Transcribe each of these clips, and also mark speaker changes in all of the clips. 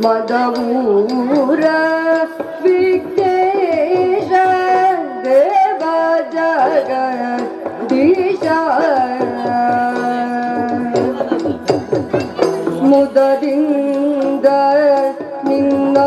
Speaker 1: ಮದವೂರ ವಿಘ್ನೇಶ ದೇವ ಜಗದೀಶ ಮುದದಿಂದ ನಿನ್ನ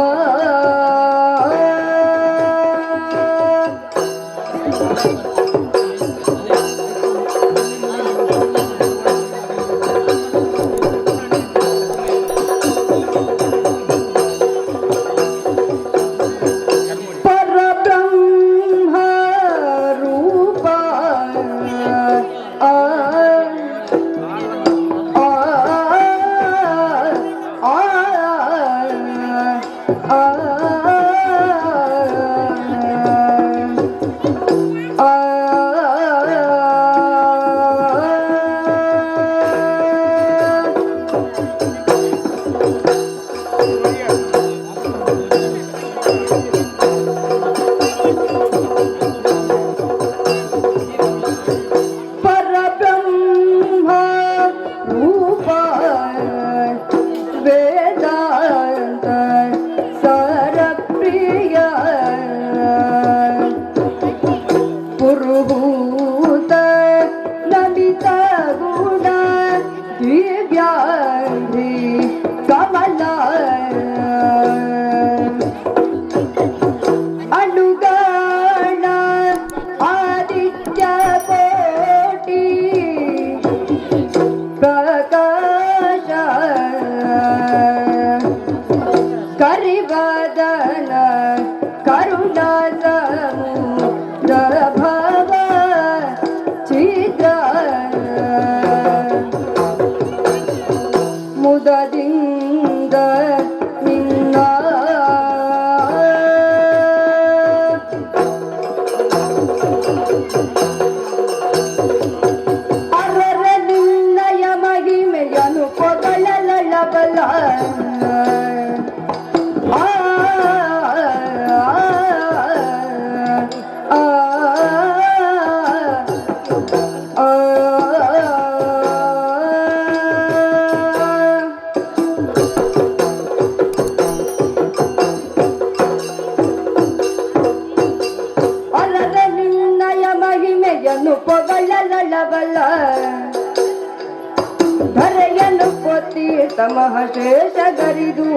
Speaker 1: ಧರೆಯನ್ನು ಪೊತ್ತಿ ತಮಹಶೇಷ ಗರಿದು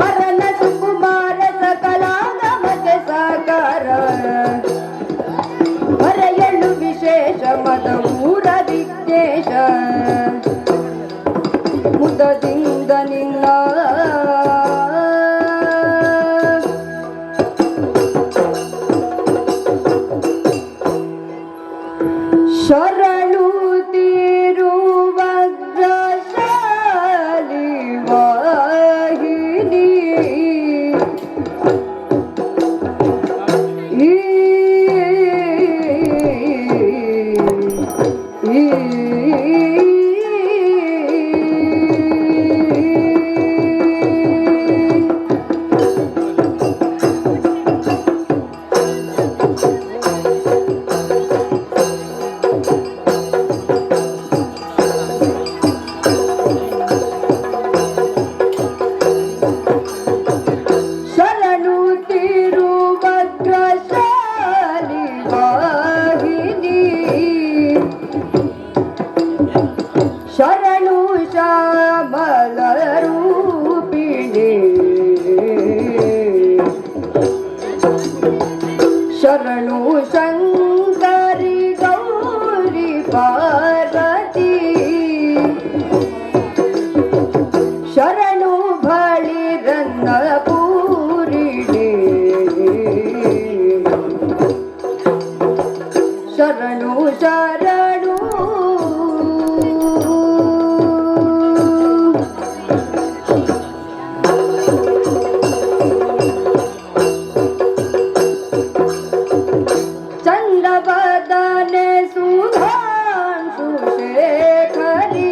Speaker 1: ಹರನ ಸುಕುಮಾರ ಸಕಲಾಗಮಕ್ಕೆ ಸಾಕಾರ ಹೊರೆಯಳು ವಿಶೇಷ ಮದ ಊರ ವಿಘ್ನೇಶ ಮುದದಿಂದ ನಿನ್ನ ಶರಣು ತಿರುವಗ್ರಶಾಲಿ ವಾಹಿನಿ ಶರಣು ಶ್ಯಾಮಲ ರೂಪಿಣಿ ಶರಣು ಶಂಕರಿ ಗೌರಿ ಪಾರ್ವತಿ ಶರಣು ಬಳಿರನ್ನ ಪೂರಿಣಿ ಶರಣು ಶರಣು ಚಂದ್ರವದನೆ ಸುಧಾಂಶು ಶೇಖರಿ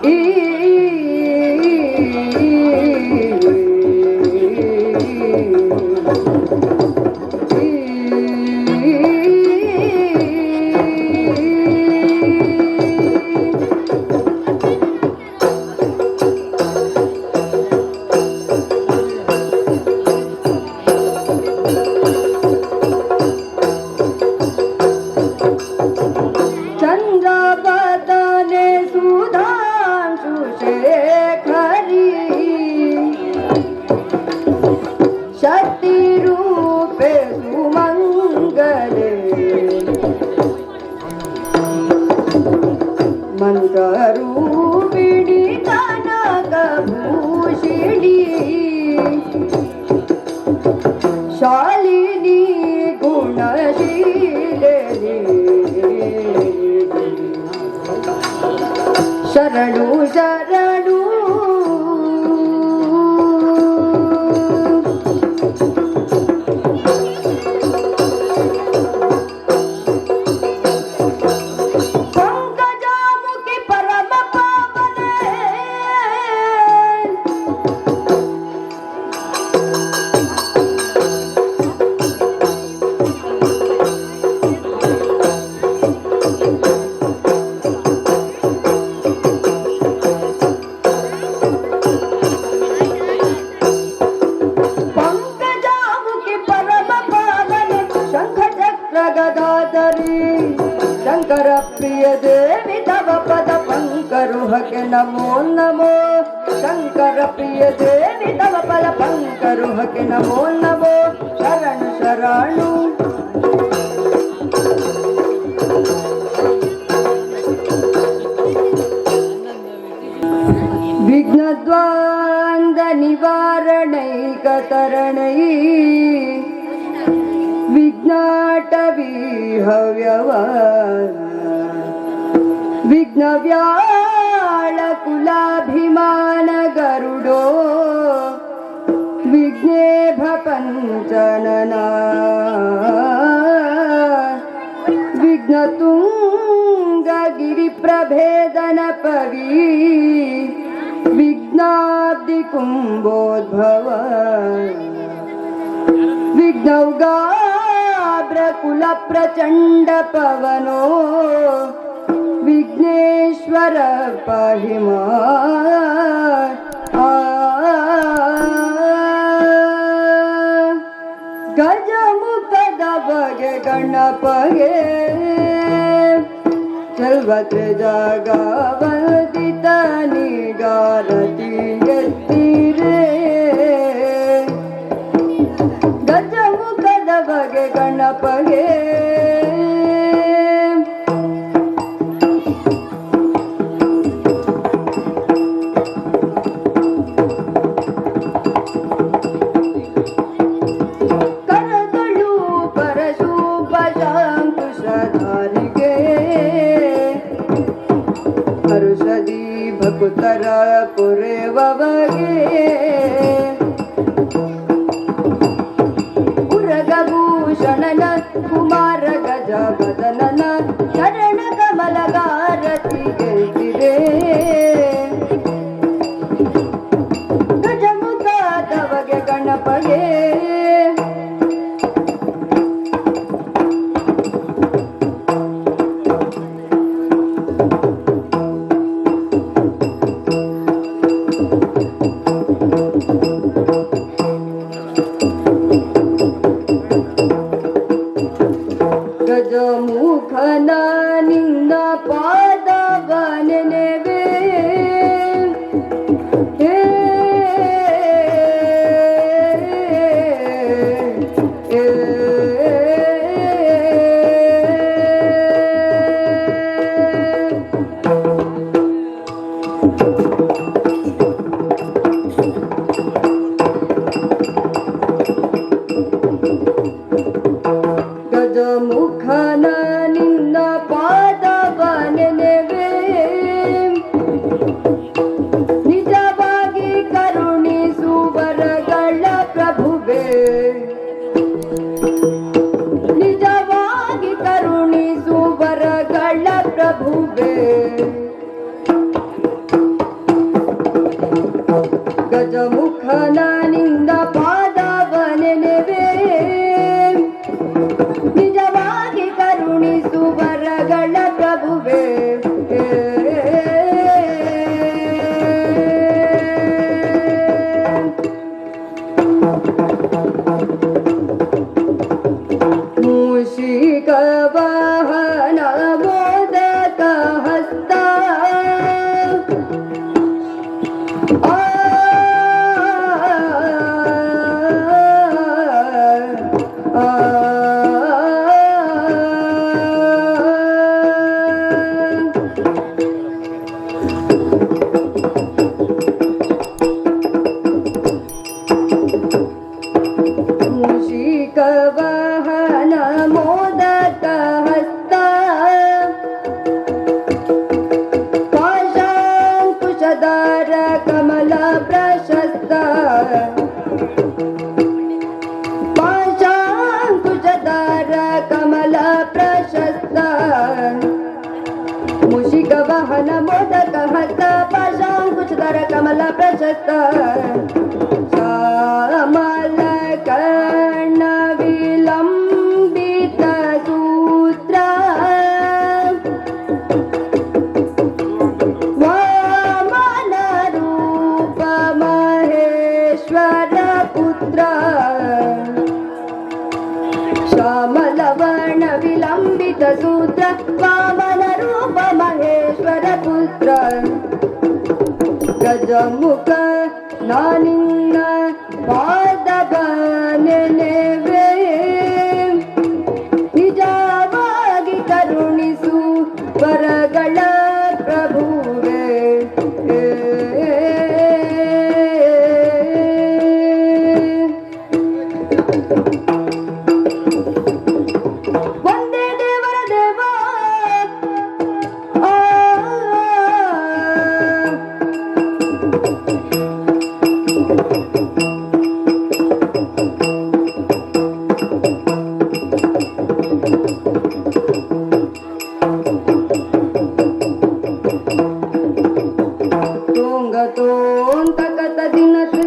Speaker 1: ಈ ಕೃಪೆ ಸುಮಂಗಲೇ ಮಂತ್ರರೂಪಿಣಿ ಕನಕಭೂಷಿಣಿ ಶಾಲಿನಿ ಗುಣಶೀಲಿನಿ ಶರಣು ಶರಣು ಶಂಕರ ಪ್ರಿಯ ದೇವಿ ತವ ಪದ ಪಂಕರುಹಕ್ಕೆ ನಮೋ ನಮೋ ಶಂಕರ ಪ್ರಿಯ ದೇವಿ ತವ ಪದ ಪಂಕರುಹಕ್ಕೆ ನಮೋ ನಮೋ ಶರಣು ಶರಣು ವಿಘ್ನದ್ವಾಂದ ನಿವಾರಣೈಕತರಣೈ ವಿಘ್ನಾಟವಿ ಹವ್ಯವ ವಿಘ್ನವ್ಯಾಳ ಕುಲಾಭಿಮಾನ ಗರುಡೋ ವಿಘ್ನೇಭ ಪಂಚನನ ವಿಘ್ನತುಂಗ ಗಿರಿಪ್ರಭೇದನ ಪವಿ ವಿಘ್ನಾಬ್ಧಿ ಕುಂಭೋದ್ಭವ ವಿಘ್ನೌಗಾಬ್ರ ಕುಲ ಪ್ರಚಂಡ ಪವನೋ ವಿಘ್ನೇಶ್ವರ ಪಾಹಿಮಾ ಗಜಮುಖದ ಬಗೆ ಗಣಪಗೆ ಚಲ್ವತ್ರ ಜಾಗ ವಂದಿತ ನಿಗಾರತಿ ಎತ್ತಿರೇ ಗಜಮುಖದ ಬಗೆ ಗಣಪಗೆ ಕರಗಳು ಪರಶೂಪ ಶಾಂಕುಶಧಾರಿಗೆ ಹರುಷದಿ ಭಕುತರ ಪುರೆವಗೆ ಉರಗಭೂಷಣನ ಕುಮಾರ ಗಜ ಬದನನ ಶರಣ ಕಮಲಗಾರತಿ ಗೆಲ್ತಿದೆ ಗಜಮುಖದವಗೆ ಗಣಪಗೆ ಗಜಮುಖನ ನಿನ್ನ ಪಾದವ ನೆನೆವೆ ಗಜಮುಖನ ನಿನ್ನ ಪಾದವ ನೆನೆವೆ ನಿಜವಾಗಿ ಕರುಣಿಸುವರಗಳ ಪ್ರಭುವೆ ನಿಜವಾಗಿ ಕರುಣಿಸುವರಗಳ ಪ್ರಭುವೆ ಗಜಮುಖನ ನಿನ್ನ ಪಾದವ ನೆನೆವೆ ನಿಜವಾಗಿ ಕರುಣಿಸುವರಗಳ ಪ್ರಭುವೆ मूषिकवाहन मोदकहस्ता पाशाङ्कुशधर कमलप्रशस्ता पाशाङ्कुशधर कमलप्रशस्ता मूषिकवाहन मोदकहस्ता पाशाङ्कुशधर कमलप्रशस्ता श्यामलकर्णविलम्बितसूत्र वामनरूपमहेश्वरपुत्र श्यामलवर्णविलम्बितसूत्र वामनरूपमहेश्वरपुत्र ಗಜಮುಖ ನಾನಿನ್ನ ಪಾದವ ನೆನೆವೆ ನಿಜವಾಗಿ ಕರುಣಿಸು ವರಗಳ ಪ್ರಭುವೆ ಒಂದೇ ದೇವರ ದೇವ ತೋಂತಕತ ದಿನಸಿ